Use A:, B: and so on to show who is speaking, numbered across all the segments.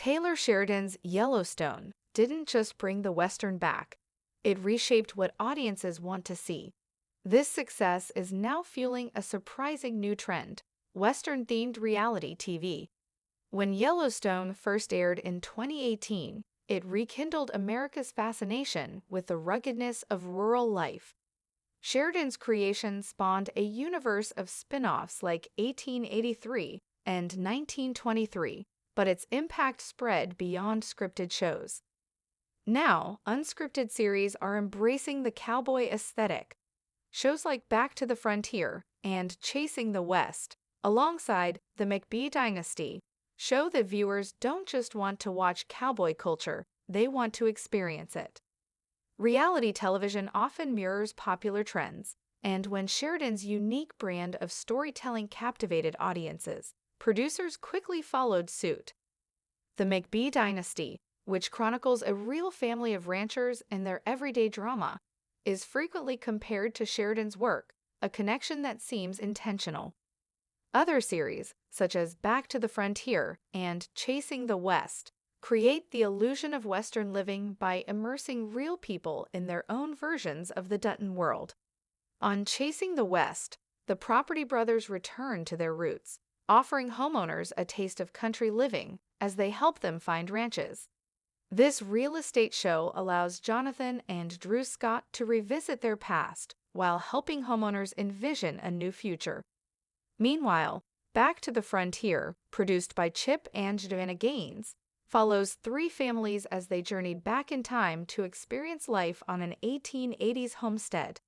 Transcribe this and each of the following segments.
A: Taylor Sheridan's Yellowstone didn't just bring the Western back, it reshaped what audiences want to see. This success is now fueling a surprising new trend: Western-themed reality TV. When Yellowstone first aired in 2018, it rekindled America's fascination with the ruggedness of rural life. Sheridan's creation spawned a universe of spin-offs like 1883 and 1923, but its impact spread beyond scripted shows. Now, unscripted series are embracing the cowboy aesthetic. Shows like Back to the Frontier and Chasing the West, alongside the McBee Dynasty, show that viewers don't just want to watch cowboy culture, they want to experience it. Reality television often mirrors popular trends, and when Sheridan's unique brand of storytelling captivated audiences, producers quickly followed suit. The McBee Dynasty, which chronicles a real family of ranchers and their everyday drama, is frequently compared to Sheridan's work, a connection that seems intentional. Other series, such as Back to the Frontier and Chasing the West, create the illusion of Western living by immersing real people in their own versions of the Dutton world. On Chasing the West, the Property Brothers return to their roots, offering homeowners a taste of country living as they help them find ranches. This real estate show allows Jonathan and Drew Scott to revisit their past while helping homeowners envision a new future. Meanwhile, Back to the Frontier, produced by Chip and Joanna Gaines, follows three families as they journeyed back in time to experience life on an 1880s homestead.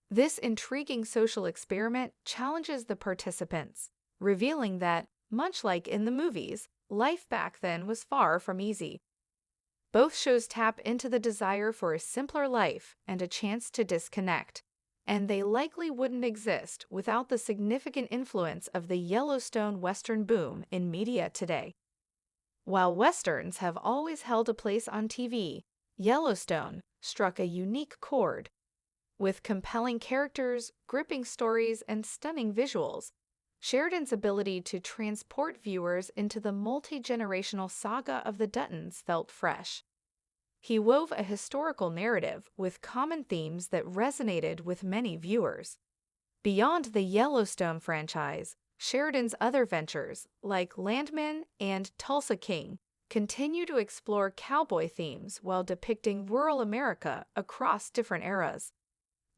A: This intriguing social experiment challenges the participants, revealing that, much like in the movies, life back then was far from easy. Both shows tap into the desire for a simpler life and a chance to disconnect, and they likely wouldn't exist without the significant influence of the Yellowstone Western boom in media today. While Westerns have always held a place on TV, Yellowstone struck a unique chord. With compelling characters, gripping stories, and stunning visuals, Sheridan's ability to transport viewers into the multi-generational saga of the Duttons felt fresh. He wove a historical narrative with common themes that resonated with many viewers. Beyond the Yellowstone franchise, Sheridan's other ventures, like Landman and Tulsa King, continue to explore cowboy themes while depicting rural America across different eras.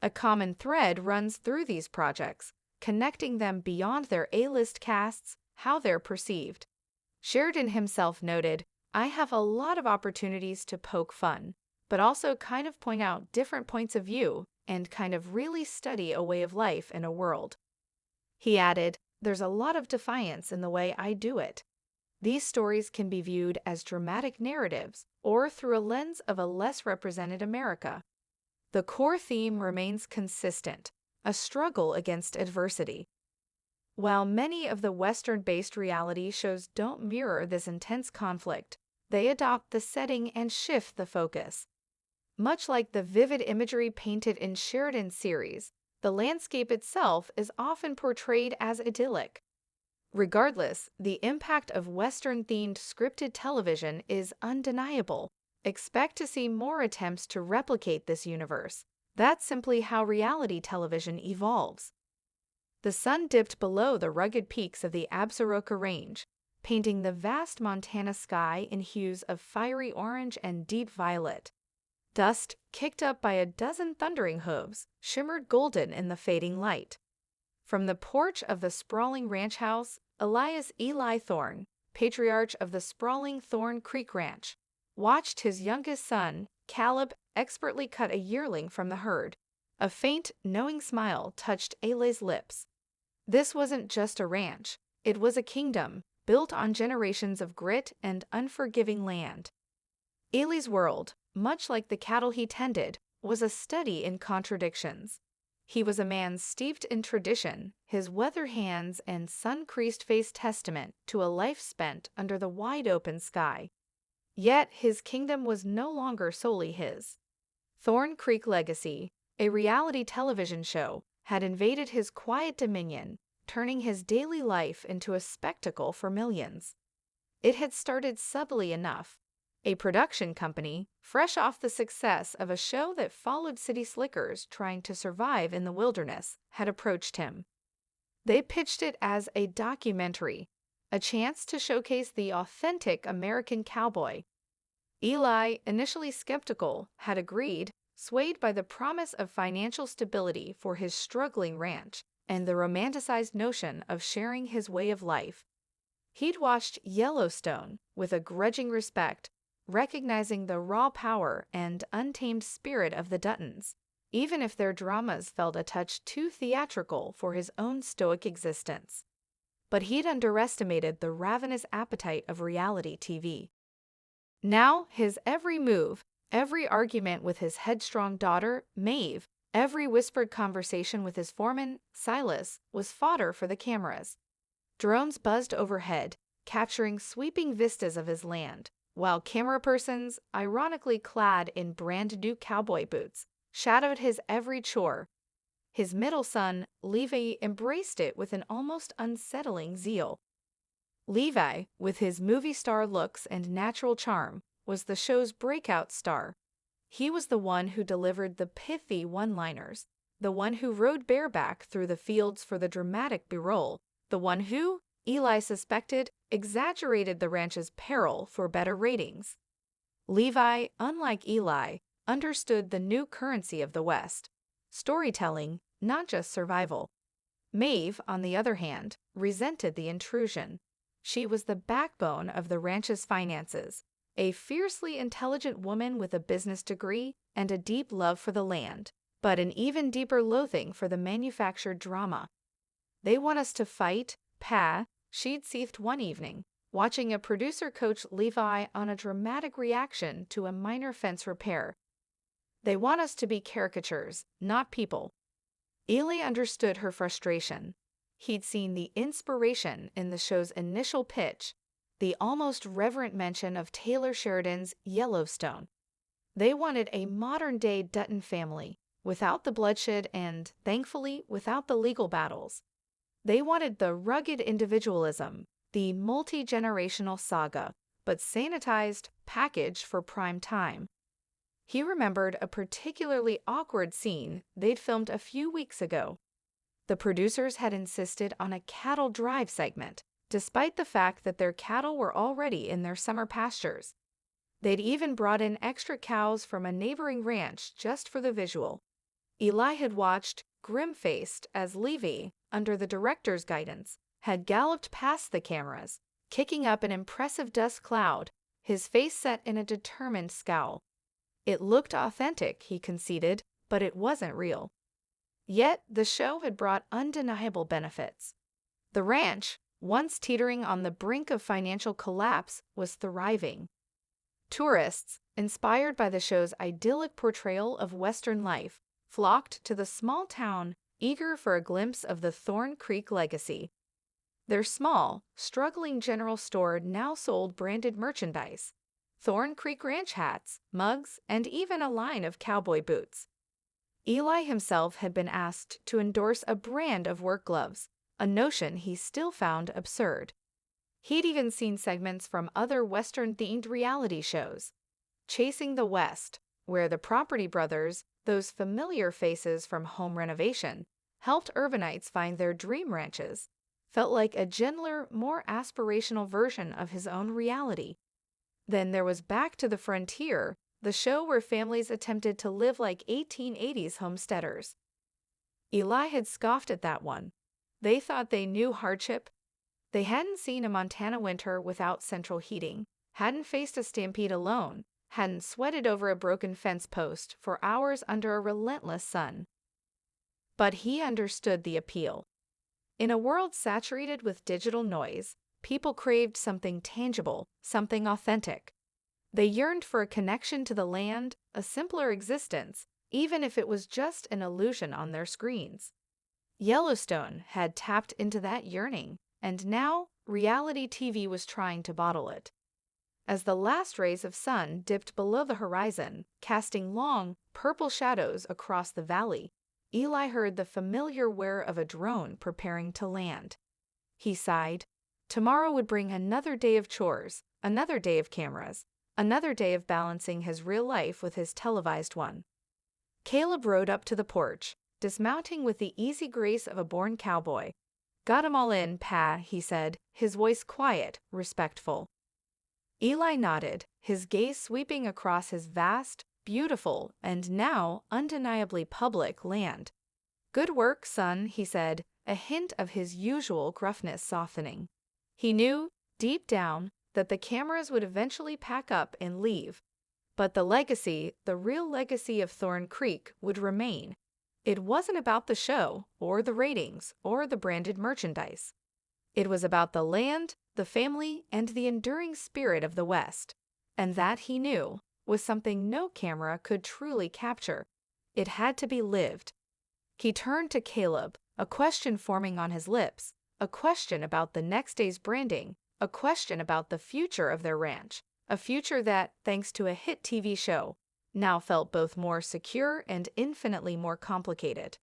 A: A common thread runs through these projects, connecting them beyond their A-list casts, how they're perceived. Sheridan himself noted, "I have a lot of opportunities to poke fun, but also kind of point out different points of view and kind of really study a way of life in a world." He added, "There's a lot of defiance in the way I do it. These stories can be viewed as dramatic narratives or through a lens of a less represented America. The core theme remains consistent, a struggle against adversity." While many of the Western-based reality shows don't mirror this intense conflict, they adopt the setting and shift the focus. Much like the vivid imagery painted in Sheridan's series, the landscape itself is often portrayed as idyllic. Regardless, the impact of Western-themed scripted television is undeniable. Expect to see more attempts to replicate this universe. That's simply how reality television evolves. The sun dipped below the rugged peaks of the Absaroka Range, painting the vast Montana sky in hues of fiery orange and deep violet. Dust, kicked up by a dozen thundering hooves, shimmered golden in the fading light. From the porch of the sprawling ranch house, Elias Eli Thorne, patriarch of the sprawling Thorn Creek Ranch, watched his youngest son, Caleb, expertly cut a yearling from the herd. A faint, knowing smile touched Eli's lips. This wasn't just a ranch, it was a kingdom, built on generations of grit and unforgiving land. Eli's world, much like the cattle he tended, was a study in contradictions. He was a man steeped in tradition, his weather hands and sun-creased face testament to a life spent under the wide-open sky. Yet his kingdom was no longer solely his. Thorn Creek Legacy, a reality television show, had invaded his quiet dominion, turning his daily life into a spectacle for millions. It had started subtly enough. A production company, fresh off the success of a show that followed city slickers trying to survive in the wilderness, had approached him. They pitched it as a documentary, a chance to showcase the authentic American cowboy. Eli, initially skeptical, had agreed, swayed by the promise of financial stability for his struggling ranch and the romanticized notion of sharing his way of life. He'd watched Yellowstone with a grudging respect, recognizing the raw power and untamed spirit of the Duttons, even if their dramas felt a touch too theatrical for his own stoic existence. But he'd underestimated the ravenous appetite of reality TV. Now, his every move, every argument with his headstrong daughter, Maeve, every whispered conversation with his foreman, Silas, was fodder for the cameras. Drones buzzed overhead, capturing sweeping vistas of his land, while camera persons, ironically clad in brand-new cowboy boots, shadowed his every chore. His middle son, Levi, embraced it with an almost unsettling zeal. Levi, with his movie star looks and natural charm, was the show's breakout star. He was the one who delivered the pithy one-liners, the one who rode bareback through the fields for the dramatic b-roll, the one who, Eli suspected, exaggerated the ranch's peril for better ratings. Levi, unlike Eli, understood the new currency of the West: storytelling, not just survival. Maeve, on the other hand, resented the intrusion. She was the backbone of the ranch's finances, a fiercely intelligent woman with a business degree and a deep love for the land, but an even deeper loathing for the manufactured drama. "They want us to fight, Pa," she'd seethed one evening, watching a producer coach Levi on a dramatic reaction to a minor fence repair. "They want us to be caricatures, not people." Eli understood her frustration. He'd seen the inspiration in the show's initial pitch, the almost reverent mention of TaylorSheridan's Yellowstone. They wanted a modern-day Dutton family, without the bloodshed and, thankfully, without the legal battles. They wanted the rugged individualism, the multi-generational saga, but sanitized, packaged for prime time. He remembered a particularly awkward scene they'd filmed a few weeks ago. The producers had insisted on a cattle drive segment, despite the fact that their cattle were already in their summer pastures. They'd even brought in extra cows from a neighboring ranch just for the visual. Eli had watched, grim-faced, as Levi, under the director's guidance, had galloped past the cameras, kicking up an impressive dust cloud, his face set in a determined scowl. It looked authentic, he conceded, but it wasn't real. Yet the show had brought undeniable benefits. The ranch, once teetering on the brink of financial collapse, was thriving. Tourists, inspired by the show's idyllic portrayal of Western life, flocked to the small town, eager for a glimpse of the Thorn Creek legacy. Their small, struggling general store now sold branded merchandise: Thorn Creek Ranch hats, mugs, and even a line of cowboy boots. Eli himself had been asked to endorse a brand of work gloves, a notion he still found absurd. He'd even seen segments from other Western-themed reality shows. Chasing the West, where the Property Brothers, those familiar faces from Home Renovation, helped urbanites find their dream ranches, felt like a gentler, more aspirational version of his own reality. Then there was Back to the Frontier, the show where families attempted to live like 1880s homesteaders. Eli had scoffed at that one. They thought they knew hardship. They hadn't seen a Montana winter without central heating, hadn't faced a stampede alone, hadn't sweated over a broken fence post for hours under a relentless sun. But he understood the appeal. In a world saturated with digital noise, people craved something tangible, something authentic. They yearned for a connection to the land, a simpler existence, even if it was just an illusion on their screens. Yellowstone had tapped into that yearning, and now reality TV was trying to bottle it. As the last rays of sun dipped below the horizon, casting long, purple shadows across the valley, Eli heard the familiar whir of a drone preparing to land. He sighed. Tomorrow would bring another day of chores, another day of cameras, another day of balancing his real life with his televised one. Caleb rode up to the porch, dismounting with the easy grace of a born cowboy. "Got 'em all in, Pa," he said, his voice quiet, respectful. Eli nodded, his gaze sweeping across his vast, beautiful, and now undeniably public land. "Good work, son," he said, a hint of his usual gruffness softening. He knew, deep down, that the cameras would eventually pack up and leave. But the legacy, the real legacy of Thorn Creek, would remain. It wasn't about the show, or the ratings, or the branded merchandise. It was about the land, the family, and the enduring spirit of the West. And that, he knew, was something no camera could truly capture. It had to be lived. He turned to Caleb, a question forming on his lips, a question about the next day's branding, a question about the future of their ranch, a future that, thanks to a hit TV show, now felt both more secure and infinitely more complicated.